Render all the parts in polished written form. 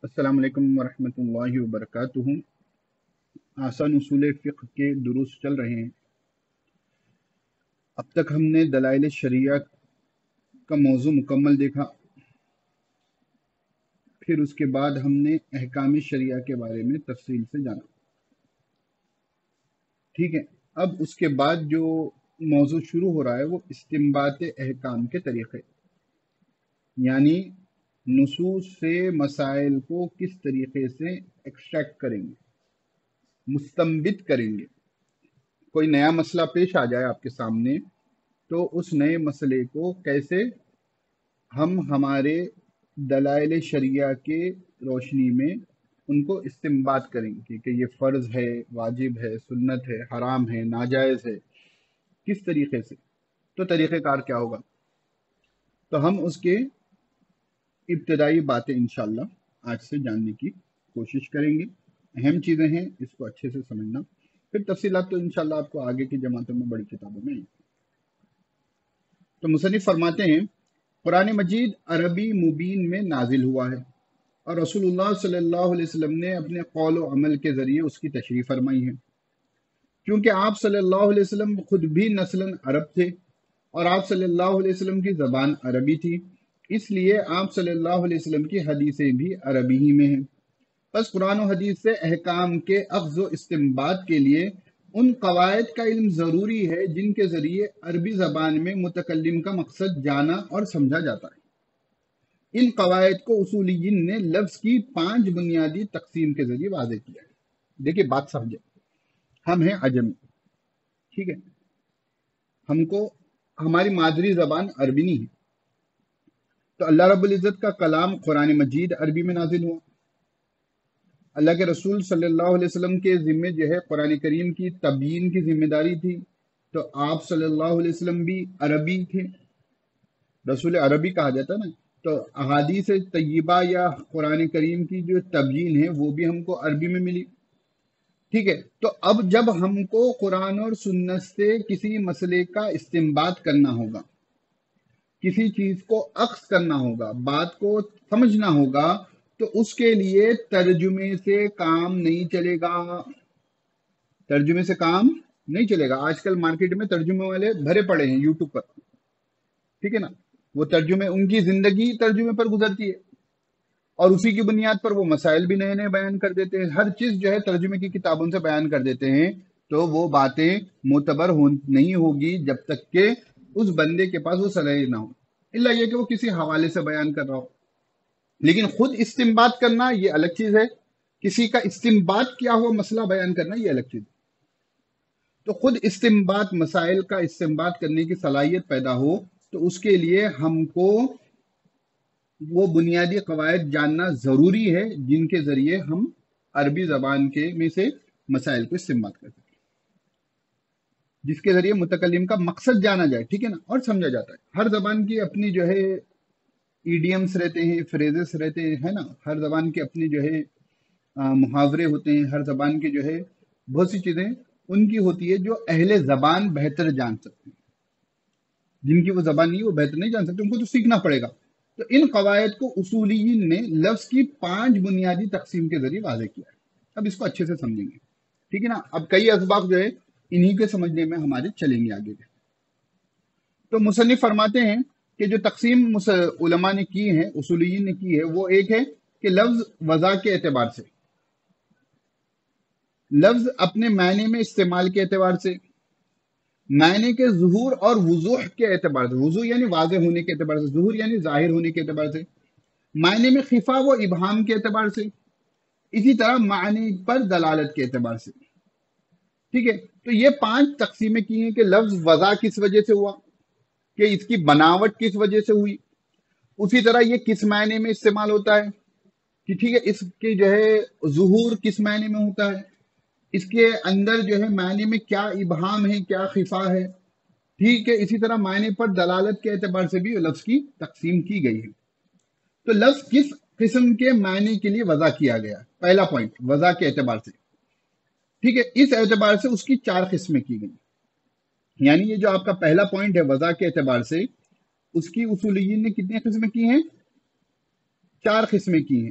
السلام علیکم ورحمۃ اللہ وبرکاتہ۔ آسان اصول فقہ کے دروس چل رہے ہیں۔ اب تک ہم نے دلائل شریعہ کا موضوع مکمل دیکھا، پھر اس کے بعد ہم نے احکام شریعہ کے بارے میں تفصیل سے جانا۔ ٹھیک ہے، اب اس کے بعد جو موضوع شروع ہو رہا ہے وہ استنباط احکام کے طریقے، یعنی نصوص سے مسائل کو کس طریقے سے ایکسٹریکٹ کریں گے، مستنبط کریں گے۔ کوئی نیا مسئلہ پیش آ جائے آپ کے سامنے تو اس نئے مسئلے کو کیسے ہم ہمارے دلائل شریعہ کے روشنی میں ان کو استنباط کریں گے کہ یہ فرض ہے، واجب ہے، سنت ہے، حرام ہے، ناجائز ہے، کس طریقے سے، تو طریقہ کار کیا ہوگا۔ تو ہم اس کے ابتدائی باتیں انشاءاللہ آج سے جاننے کی کوشش کریں گے۔ اہم چیزیں ہیں، اس کو اچھے سے سمجھنا، پھر تفصیلات تو انشاءاللہ آپ کو آگے کی جماعتوں میں بڑی کتابوں میں ہیں۔ تو مصنف فرماتے ہیں قرآن مجید عربی مبین میں نازل ہوا ہے اور رسول اللہ صلی اللہ علیہ وسلم نے اپنے قول و عمل کے ذریعے اس کی تشریح فرمائی ہے۔ کیونکہ آپ صلی اللہ علیہ وسلم خود بھی نسلاً عرب تھے اور آپ صلی اللہ علیہ وسلم کی زبان عربی تھی، اس لیے آپ صلی اللہ علیہ وسلم کی حدیثیں بھی عربی ہی میں ہیں۔ بس قرآن و حدیث سے احکام کے اخذ و استنباط کے لیے ان قواعد کا علم ضروری ہے جن کے ذریعے عربی زبان میں متکلم کا مقصد جانا اور سمجھا جاتا ہے۔ ان قواعد کو اصولیین نے لفظ کی 5 بنیادی تقسیم کے ذریعے واضح کیا ہے۔ دیکھیں بات سمجھے، ہم ہیں عجمی، ٹھیک ہے، ہم کو ہماری مادری زبان عربی نہیں ہے، تو اللہ رب العزت کا کلام قرآن مجید عربی میں نازل ہوا۔ اللہ کے رسول صلی اللہ علیہ وسلم کے ذمے جو ہے قرآن کریم کی تبیین کی ذمہ داری تھی، تو آپ صلی اللہ علیہ وسلم بھی عربی تھے، رسول عربی کہا جاتا نا، تو احادیث طیبہ یا قرآن کریم کی جو تبیین ہے وہ بھی ہم کو عربی میں ملی۔ ٹھیک ہے، تو اب جب ہم کو قرآن اور سنت سے کسی مسئلے کا استنباط کرنا ہوگا، کسی چیز کو اخذ کرنا ہوگا، بات کو سمجھنا ہوگا، تو اس کے لیے ترجمے سے کام نہیں چلے گا۔ ترجمے سے کام نہیں چلے گا۔ آج کل مارکیٹ میں ترجمے والے بھرے پڑے ہیں یوٹیوب پر، ٹھیک ہے نا، وہ ترجمے، ان کی زندگی ترجمے پر گزرتی ہے اور اسی کی بنیاد پر وہ مسائل بھی نئے نئے بیان کر دیتے ہیں۔ ہر چیز جو ہے ترجمے کی کتابوں سے بیان کر دیتے ہیں، تو وہ باتیں معتبر نہیں ہوگی جب تک کہ اس بندے کے پاس وہ صلاحیت نہ ہو، الا یہ کہ وہ کسی حوالے سے بیان کر رہا ہو۔ لیکن خود استنباط کرنا یہ الگ چیز ہے، کسی کا استنباط کیا ہوا مسئلہ بیان کرنا یہ الگ چیز ہے۔ تو خود استنباط، مسائل کا استنباط کرنے کی صلاحیت پیدا ہو، تو اس کے لیے ہم کو وہ بنیادی قواعد جاننا ضروری ہے جن کے ذریعے ہم عربی زبان کے میں سے مسائل کو استنباط کر سکیں، جس کے ذریعے متکلم کا مقصد جانا جائے، ٹھیک ہے نا، اور سمجھا جاتا ہے۔ ہر زبان کی اپنی جو ہے ایڈیمز رہتے ہیں، فریزز رہتے ہیں، ہے نا، ہر زبان کے اپنی جو ہے محاورے ہوتے ہیں، ہر زبان کے جو ہے بہت سی چیزیں ان کی ہوتی ہے جو اہل زبان بہتر جان سکتے ہیں، جن کی وہ زبان نہیں وہ بہتر نہیں جان سکتے، ان کو تو سیکھنا پڑے گا۔ تو ان قواعد کو اصولیین نے لفظ کی 5 بنیادی تقسیم کے ذریعے واضح کیا ہے۔ اب اس کو اچھے سے سمجھیں گے، ٹھیک ہے نا۔ اب کئی اسباق جو ہے انہی کے سمجھنے میں ہمارے چلیں گے آگے۔ تو مصنف فرماتے ہیں کہ جو تقسیم علماء نے کی ہے، اصولیین نے کی ہے، وہ ایک ہے کہ لفظ وضع کے اعتبار سے، لفظ اپنے معنی میں استعمال کے اعتبار سے، معنی کے ظہور اور وضوح کے اعتبار سے، وضوح یعنی واضح ہونے کے اعتبار سے، ظہور یعنی ظاہر ہونے کے اعتبار سے، معنی میں خفا و ابہام کے اعتبار سے، اسی طرح معنی پر دلالت کے اعتبار سے، ٹھیک ہے۔ تو یہ 5 تقسیمیں کی ہیں کہ لفظ وضع کس وجہ سے ہوا، کہ اس کی بناوٹ کس وجہ سے ہوئی، اسی طرح یہ کس معنی میں استعمال ہوتا ہے، کہ ٹھیک ہے، اس کی جو ہے ظہور کس معنی میں ہوتا ہے، اس کے اندر جو ہے معنی میں کیا ابہام ہے، کیا خفا ہے، ٹھیک ہے۔ اسی طرح معنی پر دلالت کے اعتبار سے بھی لفظ کی تقسیم کی گئی ہے۔ تو لفظ کس قسم کے معنی کے لیے وضع کیا گیا، پہلا پوائنٹ وضع کے اعتبار سے، ٹھیک ہے، اس اعتبار سے اس کی 4 قسمیں کی گئی۔ یعنی یہ جو آپ کا پہلا پوائنٹ ہے وضع کے اعتبار سے، اس کی اصولیین نے کتنی قسمیں کی ہیں؟ 4 قسمیں کی ہیں۔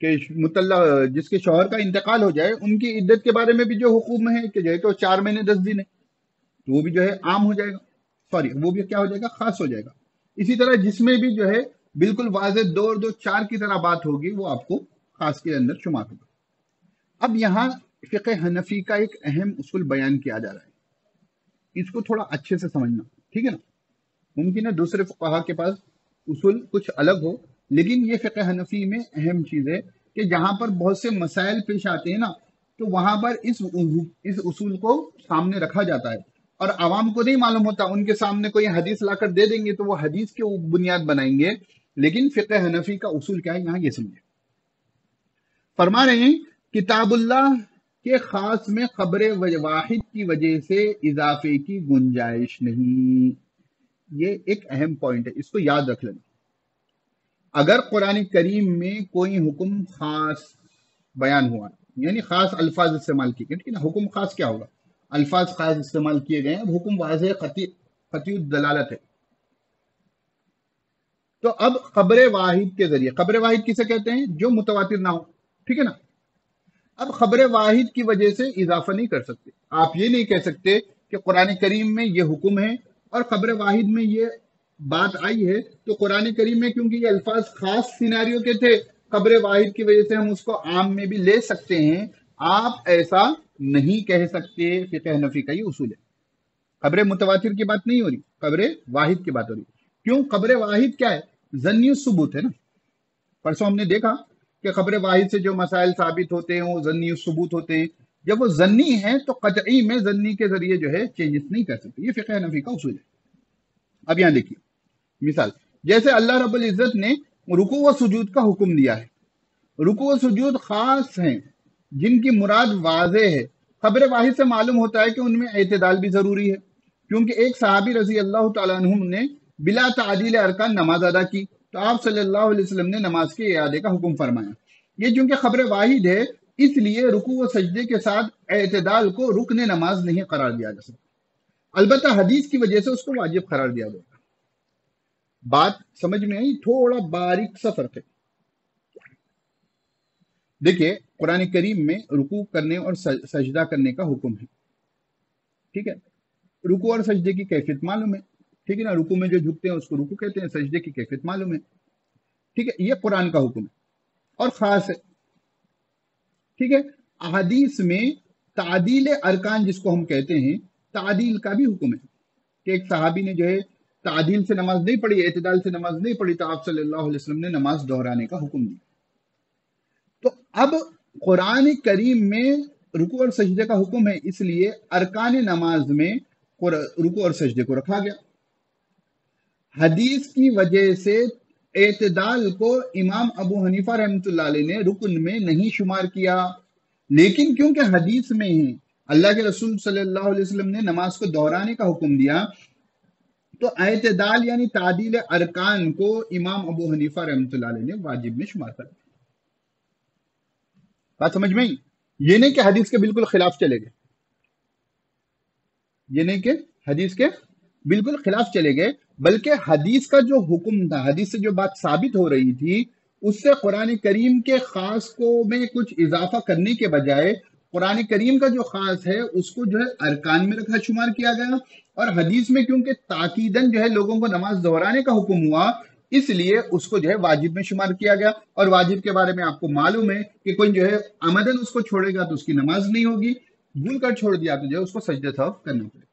کہ جس کے شوہر کا انتقال ہو جائے ان کی عدت کے بارے میں بھی جو حکم ہے کہ جو ہے کہ وہ 4 مہینے 10 دن ہے، تو وہ بھی جو ہے عام ہو جائے گا، سوری وہ بھی کیا ہو جائے گا، خاص ہو جائے گا۔ اسی طرح جس میں بھی جو ہے بالکل واضح 2 اور 2 4 کی طرح بات ہوگی وہ آپ کو خاص کے اندر شمار ہوگا۔ اب یہاں فقہ حنفی کا ایک اہم اصول بیان کیا جا رہا ہے، اس کو تھوڑا اچھے سے سمجھنا، ٹھیک ہے نا؟ ممکن ہے دوسرے فقہا کے پاس اصول کچھ الگ ہو، لیکن یہ فقہ حنفی میں اہم چیز ہے کہ جہاں پر بہت سے مسائل پیش آتے ہیں نا، تو وہاں پر اس اصول کو سامنے رکھا جاتا ہے، اور عوام کو نہیں معلوم ہوتا، ان کے سامنے کوئی حدیث لا کر دے دیں گے تو وہ حدیث کے بنیاد بنائیں گے، لیکن فقہ حنفی کا اصول کیا ہے یہاں یہ سمجھے۔ فرما رہے ہیں کتاب اللہ کے خاص میں خبر واحد کی وجہ سے اضافے کی گنجائش نہیں۔ یہ ایک اہم پوائنٹ ہے، اس کو یاد رکھ لینا۔ اگر قرآن کریم میں کوئی حکم خاص بیان ہوا، یعنی خاص الفاظ استعمال کیے گئے، حکم خاص کیا ہوگا؟ الفاظ خاص استعمال کیے گئے ہیں، اب حکم واضح قطعی الدلالت ہے، تو اب خبر واحد کے ذریعے، خبر واحد کسے کہتے ہیں؟ جو متواتر نہ ہو، ٹھیک ہے نا؟ اب خبر واحد کی وجہ سے اضافہ نہیں کر سکتے، آپ یہ نہیں کہہ سکتے کہ قرآن کریم میں یہ حکم ہے اور خبر واحد میں یہ بات آئی ہے، تو قرآن کریم میں کیونکہ یہ الفاظ خاص سیناریو کے تھے، خبر واحد کی وجہ سے ہم اس کو عام میں بھی لے سکتے ہیں۔ آپ ایسا نہیں کہہ سکتے، فقہ حنفی کا یہ اصول ہے۔ خبر متواتر کی بات نہیں ہو رہی، خبر واحد کی بات ہو رہی۔ کیوں؟ خبر واحد کیا ہے؟ ظنی ثبوت ہے نا۔ پرسوں ہم نے دیکھا کہ خبر واحد سے جو مسائل ثابت ہوتے ہیں وہ ظنی ثبوت ہوتے ہیں، جب وہ ظنی ہیں تو قطعی میں ظنی کے ذریعے جو ہے چینجز نہیں کر سکتے، یہ فقہ حنفی کا اصول ہے۔ اب یہاں دیکھیے مثال، جیسے اللہ رب العزت نے رکوع و سجود کا حکم دیا ہے، رکوع و سجود خاص ہیں جن کی مراد واضح ہے، خبر واحد سے معلوم ہوتا ہے کہ ان میں اعتدال بھی ضروری ہے، کیونکہ ایک صحابی رضی اللہ تعالیٰ عنہ نے بلا تعدیل ارکان نماز ادا کی، تو آپ صلی اللہ علیہ وسلم نے نماز کے اعادے کا حکم فرمایا۔ یہ چونکہ خبر واحد ہے، اس لیے رکوع و سجدے کے ساتھ اعتدال کو رکن نماز نہیں قرار دیا جا سکتا، البتہ حدیث کی وجہ سے اس کو واجب قرار دیا گیا۔ بات سمجھ میں آئی؟ تھوڑا باریک سا فرق ہے۔ دیکھیے قرآن کریم میں رکوع کرنے اور سجدہ کرنے کا حکم ہے، ٹھیک ہے؟ رکوع اور سجدے کی کیفیت معلوم ہے، ٹھیک ہے نا؟ رکوع میں جو جھکتے ہیں اس کو رکوع کہتے ہیں، سجدے کی کیفیت معلوم ہے، ٹھیک ہے؟ یہ قرآن کا حکم ہے اور خاص ہے، ٹھیک ہے؟ احادیث میں تعدیل ارکان جس کو ہم کہتے ہیں، تعدیل کا بھی حکم ہے کہ ایک صحابی نے جو ہے تعدیل سے نماز نہیں پڑھی، اعتدال سے نماز نہیں پڑھی، تو آپ صلی اللہ علیہ وسلم نے نماز دہرانے کا حکم دیا۔ تو اب قرآن کریم میں رکوع اور سجدے کا حکم ہے، اس لیے ارکان نماز میں رکوع اور سجدے کو رکھا گیا۔ حدیث کی وجہ سے اعتدال کو امام ابو حنیفہ رحمۃ اللہ علیہ نے رکن میں نہیں شمار کیا، لیکن کیونکہ حدیث میں ہے اللہ کے رسول صلی اللہ علیہ وسلم نے نماز کو دہرانے کا حکم دیا، تو اعتدال یعنی تعدیل ارکان کو امام ابو حنیفہ رحمۃ اللہ علیہ نے واجب میں شمار کر دیا۔ بات سمجھ میں؟ یہ نہیں کہ حدیث کے بالکل خلاف چلے گئے، یہ نہیں کہ حدیث کے بالکل خلاف چلے گئے، بلکہ حدیث کا جو حکم تھا، حدیث سے جو بات ثابت ہو رہی تھی، اس سے قرآن کریم کے خاص کو میں کچھ اضافہ کرنے کے بجائے قرآن کریم کا جو خاص ہے اس کو جو ہے ارکان میں رکھا شمار کیا گیا، اور حدیث میں کیونکہ تاکیداً جو ہے لوگوں کو نماز دہرانے کا حکم ہوا، اس لیے اس کو جو ہے واجب میں شمار کیا گیا۔ اور واجب کے بارے میں آپ کو معلوم ہے کہ کوئی جو ہے عمدن اس کو چھوڑے گا تو اس کی نماز نہیں ہوگی، بھول کر چھوڑ دیا تو جو ہے اس کو سجدہ سہو کرنا پڑے۔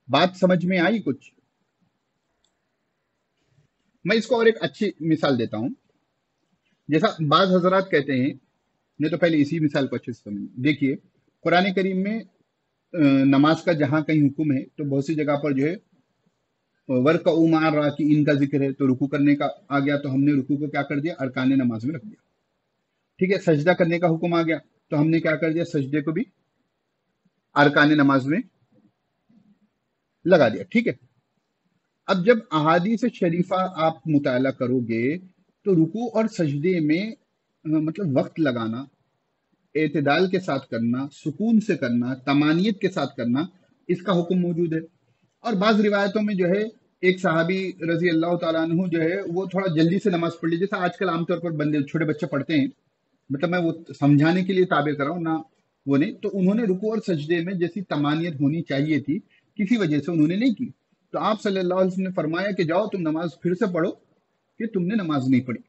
بات سمجھ میں آئی کچھ؟ میں اس کو اور ایک اچھی مثال دیتا ہوں، جیسا بعض حضرات کہتے ہیں، نہیں تو پہلے اسی مثال کو اچھے سے سمجھیں۔ دیکھیے قرآن کریم میں نماز کا جہاں کہیں حکم ہے تو بہت سی جگہ پر جو ہے وَرْكَعُوا مَعَ الرَّاكِعِينَ کا ذکر ہے، تو رکوع کرنے کا آ گیا، تو ہم نے رکوع کو کیا کر دیا؟ ارکان نماز میں رکھ دیا، ٹھیک ہے؟ سجدہ کرنے کا حکم آ گیا تو ہم نے کیا کر دیا؟ سجدے کو بھی ارکان نماز میں لگا دیا، ٹھیک ہے؟ اب جب احادیث شریفہ آپ مطالعہ کرو گے تو رکوع اور سجدے میں مطلب وقت لگانا، اعتدال کے ساتھ کرنا، سکون سے کرنا، طمانینت کے ساتھ کرنا، اس کا حکم موجود ہے۔ اور بعض روایتوں میں جو ہے ایک صحابی رضی اللہ تعالیٰ عنہ جو ہے وہ تھوڑا جلدی سے نماز پڑھ لی، جیسا آج کل عام طور پر بندے چھوٹے بچے پڑھتے ہیں، مطلب میں وہ سمجھانے کے لیے تعبیر کر رہا ہوں، نہ وہ نہیں، تو انہوں نے رکوع اور سجدے میں جیسی تمانیت ہونی چاہیے تھی کسی وجہ سے انہوں نے نہیں کی، تو آپ صلی اللہ علیہ وسلم نے فرمایا کہ جاؤ تم نماز پھر سے پڑھو کہ تم نے نماز نہیں پڑھی۔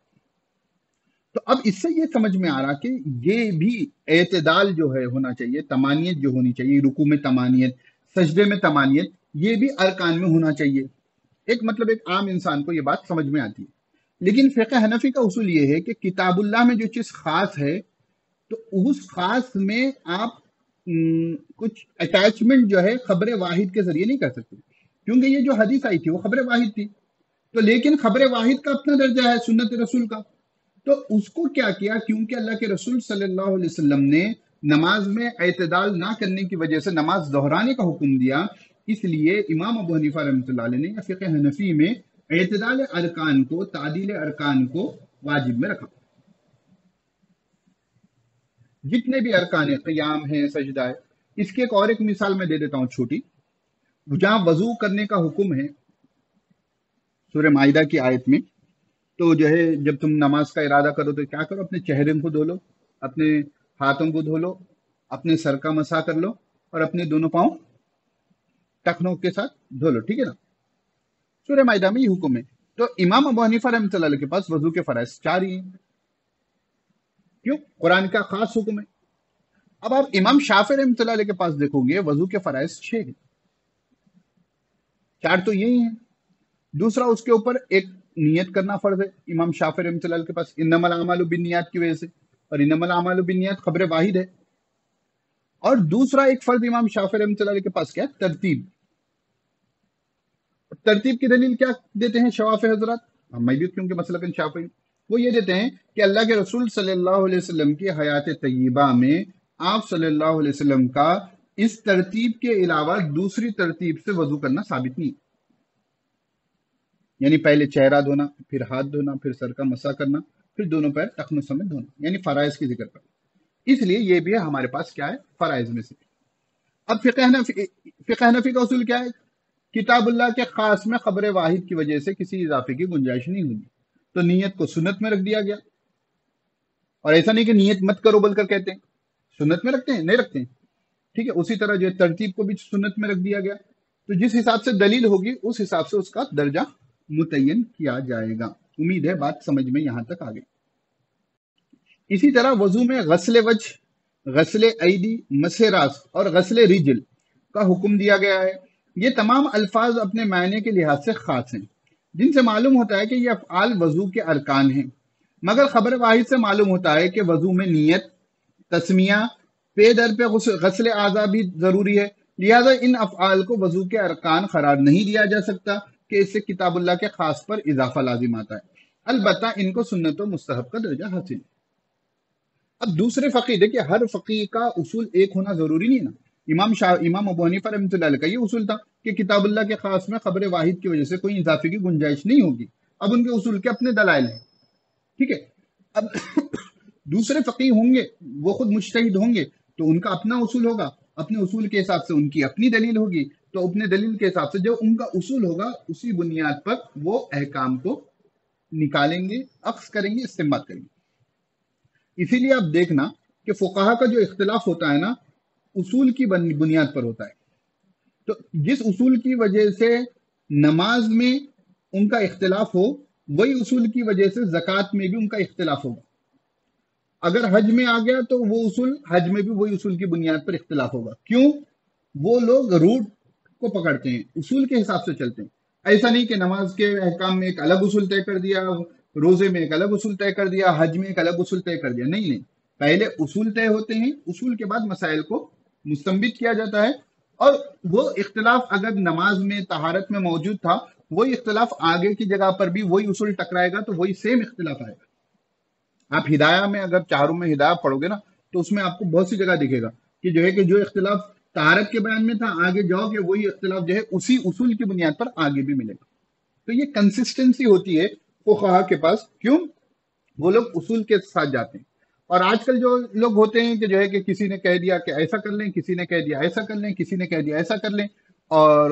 تو اب اس سے یہ سمجھ میں آ رہا کہ یہ بھی اعتدال جو ہے ہونا چاہیے، تمانیت جو ہونی چاہیے، رکوع میں تمانیت، سجدے میں تمانیت، یہ بھی ارکان میں ہونا چاہیے۔ ایک مطلب ایک عام انسان کو یہ بات سمجھ میں آتی ہے، لیکن فقہ حنفی کا اصول یہ ہے کہ کتاب اللہ میں جو چیز خاص ہے تو اس خاص میں آپ کچھ اٹیچمنٹ جو ہے خبر واحد کے ذریعے نہیں کر سکتے، کیونکہ یہ جو حدیث آئی تھی وہ خبر واحد تھی، تو لیکن خبر واحد کا اپنا درجہ ہے سنت رسول کا، تو اس کو کیا کیا، کیونکہ اللہ کے رسول صلی اللہ علیہ وسلم نے نماز میں اعتدال نہ کرنے کی وجہ سے نماز دہرانے کا حکم دیا، اس لیے امام ابو حنیفہ رحمۃ اللہ علیہ نے یا فقہ حنفی میں اعتدال ارکان کو، تعدیل ارکان کو واجب میں رکھا۔ جتنے بھی ارکان قیام ہیں، سجدہ ہے، اس کی ایک مثال میں دے دیتا ہوں چھوٹی، جہاں وضو کرنے کا حکم ہے سورہ مائدہ کی آیت میں، تو جو ہے جب تم نماز کا ارادہ کرو تو کیا کرو، اپنے چہرے کو دھو لو، اپنے ہاتھوں کو دھو لو، اپنے سر کا مسح کر لو، اور اپنے دونوں پاؤں ٹخنوں کے ساتھ دھو لو، ٹھیک ہے نا؟ سورہ مائدہ میں یہ حکم ہے، تو امام ابو حنیفہ رحمۃ اللہ علیہ کے پاس وضو کے فرائض 4 ہی ہیں، کیوں؟ قرآن کا خاص حکم ہے۔ اب آپ امام شافعی رحمۃ اللہ علیہ کے پاس دیکھو گے وضو کے فرائض 6 ہیں، 4 تو یہی ہیں، دوسرا اس کے اوپر ایک نیت کرنا فرض ہے، امام شافعی رحمۃ اللہ علیہ کے پاس انما الاعمال بالنیات کی وجہ سے، اور انما الاعمال بالنیات خبر واحد ہے، اور دوسرا ایک فرض امام شافعی رحمۃ اللہ علیہ کے پاس کیا ہے؟ ترتیب۔ ترتیب کی دلیل کیا دیتے ہیں شوافی حضرات، میں بھی کیونکہ مسلکن شافعی، وہ یہ دیتے ہیں کہ اللہ کے رسول صلی اللہ علیہ وسلم کی حیات طیبہ میں آپ صلی اللہ علیہ وسلم کا اس ترتیب کے علاوہ دوسری ترتیب سے وضو کرنا ثابت نہیں، یعنی پہلے چہرہ دھونا، پھر ہاتھ دھونا، پھر سر کا مسح کرنا، پھر دونوں پیر ٹخنوں سمیت دھونا، یعنی فرائض کی ذکر پر، اس لیے یہ بھی ہمارے پاس کیا ہے؟ فرائض میں سے۔ اب فقہ حنفی کا اصول کیا ہے؟ کتاب اللہ کے خاص میں خبر واحد کی وجہ سے کسی اضافے کی گنجائش نہیں ہوگی، تو نیت کو سنت میں رکھ دیا گیا، اور ایسا نہیں کہ نیت مت کرو بول کر کہتے ہیں، سنت میں رکھتے ہیں، نہیں رکھتے ہیں، ٹھیک ہے؟ اسی طرح جو ترتیب کو بھی سنت میں رکھ دیا گیا، تو جس حساب سے دلیل ہوگی اس حساب سے اس کا درجہ متعین کیا جائے گا۔ امید ہے بات سمجھ میں یہاں تک آ گئی۔ اسی طرح وضو میں غسل وجہ، غسل ایدی، مسح راس اور غسل رجل کا حکم دیا گیا ہے۔ یہ تمام الفاظ اپنے معنی کے لحاظ سے خاص ہیں، جن سے معلوم ہوتا ہے کہ یہ افعال وضو کے ارکان ہیں، مگر خبر واحد سے معلوم ہوتا ہے کہ وضو میں نیت، تسمیہ، پے در پہ غسل اعضاء بھی ضروری ہے، لہذا ان افعال کو وضو کے ارکان قرار نہیں دیا جا سکتا کہ اس سے کتاب اللہ کے خاص پر اضافہ لازم آتا ہے، البتہ ان کو سنت و مستحب کا درجہ حاصل ہے۔ اب دوسرے فقی، دیکھیں ہر فقی کا اصول ایک ہونا ضروری نہیں نا، امام ابو حنیفہ رحمۃ اللہ علیہ کا یہ اصول تھا کہ کتاب اللہ کے خاص میں خبر واحد کی وجہ سے کوئی اضافے کی گنجائش نہیں ہوگی، اب ان کے اصول کے اپنے دلائل ہیں، ٹھیک ہے؟ اب دوسرے فقی ہوں گے، وہ خود مجتہد ہوں گے، تو ان کا اپنا اصول ہوگا، اپنے اصول کے حساب سے ان کی اپنی دلیل ہوگی، تو اپنے دلیل کے حساب سے جو ان کا اصول ہوگا اسی بنیاد پر وہ احکام کو نکالیں گے، اخذ کریں گے، استنباط کریں گے۔ اسی لیے آپ دیکھنا کہ فقہا کا جو اختلاف ہوتا ہے نا، اصول کی بنیاد پر ہوتا ہے، تو جس اصول کی وجہ سے نماز میں ان کا اختلاف ہو، وہی اصول کی وجہ سے زکوٰۃ میں بھی ان کا اختلاف ہوگا۔ اگر حج میں آ گیا تو وہ اصول حج میں بھی وہی اصول کی بنیاد پر اختلاف ہوگا، کیوں؟ وہ لوگ روٹ کو پکڑتے ہیں، اصول کے حساب سے چلتے ہیں، ایسا نہیں کہ نماز کے احکام میں ایک الگ اصول طے کر دیا، روزے میں ایک الگ اصول طے کر دیا، حج میں ایک الگ اصول طے کر دیا، نہیں، پہلے اصول طے ہوتے ہیں، اصول کے بعد مسائل کو مستنبط کیا جاتا ہے، اور وہ اختلاف اگر نماز میں طہارت میں موجود تھا، وہی اختلاف آگے کی جگہ پر بھی وہی اصول ٹکرائے گا، تو وہی سیم اختلاف آئے گا۔ آپ ہدایہ میں اگر چاروں میں ہدایہ پڑھو گے نا، تو اس میں آپ کو بہت سی جگہ دکھے گا کہ جو ہے کہ جو اختلاف طہارت کے بیان میں تھا، آگے جاؤ کہ وہی اختلاف جو ہے اسی اصول کی بنیاد پر آگے بھی ملے گا۔ تو یہ کنسسٹنسی ہوتی ہے فقہا کے پاس، کیوں؟ وہ لوگ اصول کے ساتھ جاتے ہیں، اور آج کل جو لوگ ہوتے ہیں کہ جو ہے کہ کسی نے کہہ دیا کہ ایسا کر لیں، کسی نے کہہ دیا ایسا کر لیں، کسی نے کہہ دیا ایسا کر لیں، اور